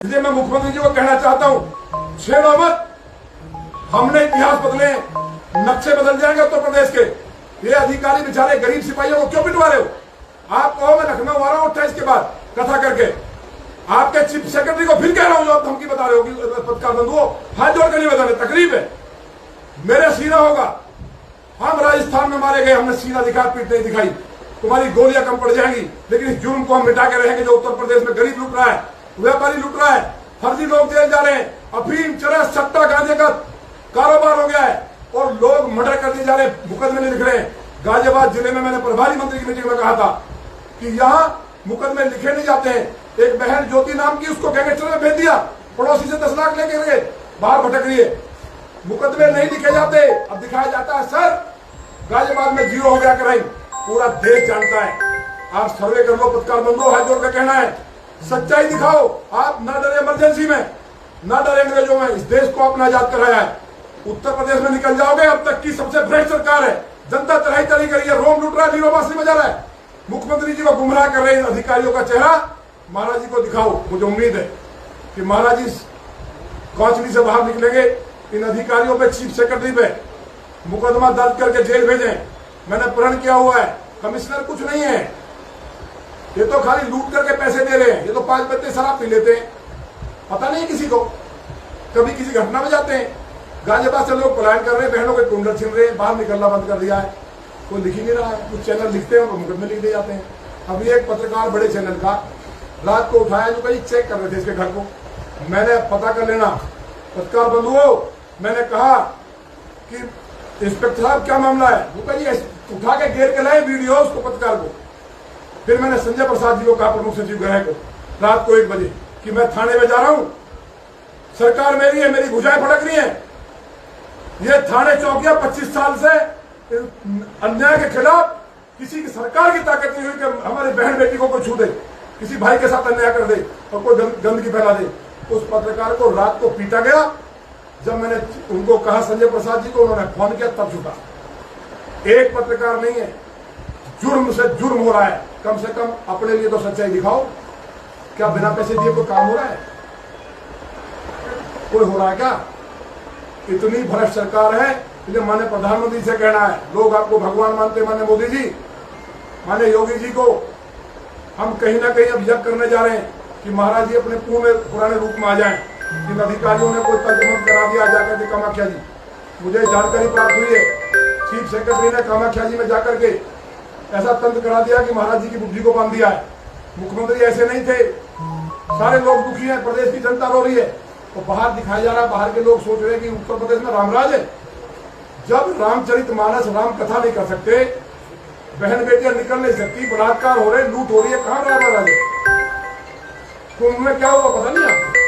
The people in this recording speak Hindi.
इसलिए मैं मुख्यमंत्री जी को कहना चाहता हूं, छेड़ो मत। हमने इतिहास बदले, नक्शे बदल जाएंगे उत्तर प्रदेश के। ये अधिकारी बेचारे गरीब सिपाहियों को क्यों पिटवा रहे हो? आप कहो मैं लखनऊ आ रहा हूं 28 के बाद कथा करके। आपके चीफ सेक्रेटरी को फिर कह रहा हूं, जो आप धमकी बता रहे हो पत्रकार बंधुओं, हाथ जोड़ कर नहीं बताने, तकलीफ है। मेरे सीना होगा। हम राजस्थान में मारे गए, हमने सीना दिखा, पीठ नहीं दिखाई। तुम्हारी गोलियां कम पड़ जाएंगी, लेकिन इस जुर्म को हम मिटा के रहेंगे जो उत्तर प्रदेश में गरीब लूट रहा है, व्यापारी लूट रहा है, फर्जी लोग जेल जा रहे हैं, अफीम चरस सट्टा गांजे का कारोबार हो गया है और लोग मर्डर कर दिए जा रहे हैं, मुकदमे लिख रहे हैं। गाजियाबाद जिले में मैंने प्रभारी मंत्री की मीटिंग में कहा था कि यहाँ मुकदमे लिखे नहीं जाते हैं। एक बहन ज्योति नाम की, उसको गैंगस्टर में भेज दिया, पड़ोसी से 10 लाख लेके गए, बाहर भटक रही है। मुकदमे नहीं लिखे जाते, अब दिखाया जाता है सर गाजियाबाद में 0 हो गया क्राइम। पूरा देश जानता है। आप सर्वे कर लो पत्रकार बंधुओं, हाथ जोड़ कर कहना है, सच्चाई दिखाओ। आप ना डरे इमरजेंसी में, ना डरे अंग्रेजों में, इस देश को आपने आजाद कराया है। उत्तर प्रदेश में निकल जाओगे, अब तक की सबसे भ्रष्ट सरकार है। जनता तराई तराई करी है, रोम लूट रहा है, लीरोबासी बजा रहा है, मुख्यमंत्री जी को गुमराह कर रहे हैं। अधिकारियों का चेहरा महाराज जी को दिखाओ। मुझे उम्मीद है कि महाराज जी कौचली से बाहर निकलेंगे। इन अधिकारियों पे, चीफ सेक्रेटरी पे मुकदमा दर्ज करके जेल भेजें। मैंने प्रण किया हुआ है। कमिश्नर कुछ नहीं है, ये तो खाली लूट करके पैसे दे रहे हैं। ये तो 5 बच्चे शराब पी लेते हैं, पता नहीं किसी को, कभी किसी घटना में जाते हैं। गाजियाबाद से लोग पलायन कर रहे हैं, बहनों के कुंडल छिन रहे हैं, बाहर निकलना बंद कर दिया है, कोई लिख ही नहीं रहा है। कुछ चैनल लिखते हैं और मुकदमे लिख दे जाते हैं। अभी एक पत्रकार बड़े चैनल का रात को उठाया, जो कहीं चेक कर रहे थे इसके घर को। मैंने पता कर लेना पत्रकार बंधुओं, मैंने कहा कि इंस्पेक्टर साहब क्या मामला है? वो कहिए उठा के घेर के लाए वीडियो उसको, पत्रकार को। फिर मैंने संजय प्रसाद जी को कहा, प्रमुख सचिव गृह को, रात को 1 बजे कि मैं थाने में जा रहा हूं, सरकार मेरी है, मेरी भुजाएं फटक रही है। ये थाने चौकियां 25 साल से अन्याय के खिलाफ, किसी की सरकार की ताकत नहीं हुई कि हमारी बहन बेटी को कोई छू दे, किसी भाई के साथ अन्याय कर दे और कोई गंदगी फैला दे। उस पत्रकार को रात को पीटा गया। जब मैंने उनको कहा संजय प्रसाद जी को, उन्होंने फोन किया, तब छूटा। एक पत्रकार नहीं है, जुर्म से जुर्म हो रहा है। कम से कम अपने लिए तो सच्चाई दिखाओ। क्या बिना पैसे दिए कोई काम हो रहा है? कोई हो रहा है क्या? इतनी भ्रष्ट सरकार है। इसलिए माननीय प्रधानमंत्री से कहना है, लोग आपको भगवान मानते, माननीय मोदी जी, माननीय योगी जी को हम कहीं ना कहीं अब यज्ञ करने जा रहे हैं कि महाराज जी अपने पुराने रूप में आ जाएं। इन अधिकारियों ने कोई तंत्रमंत्र करा दिया जाकर के कामाख्या जी, मुझे जानकारी प्राप्त हुई है, चीफ सेक्रेटरी ने कामाख्या जी में जाकर के ऐसा तंत्र करा दिया कि महाराज जी की बुद्धि को बांध दिया है। मुख्यमंत्री ऐसे नहीं थे। सारे लोग दुखी हैं, प्रदेश की जनता रो रही है, तो बाहर दिखाया जा रहा है। बाहर के लोग सोच रहे हैं कि उत्तर प्रदेश में रामराज है। जब रामचरितमानस, राम कथा नहीं कर सकते, बहन बेटियां निकल नहीं सकती, बलात्कार हो रहे, लूट हो रही है, कहां रामराज है? कुंभ में क्या हुआ पता नहीं आपको?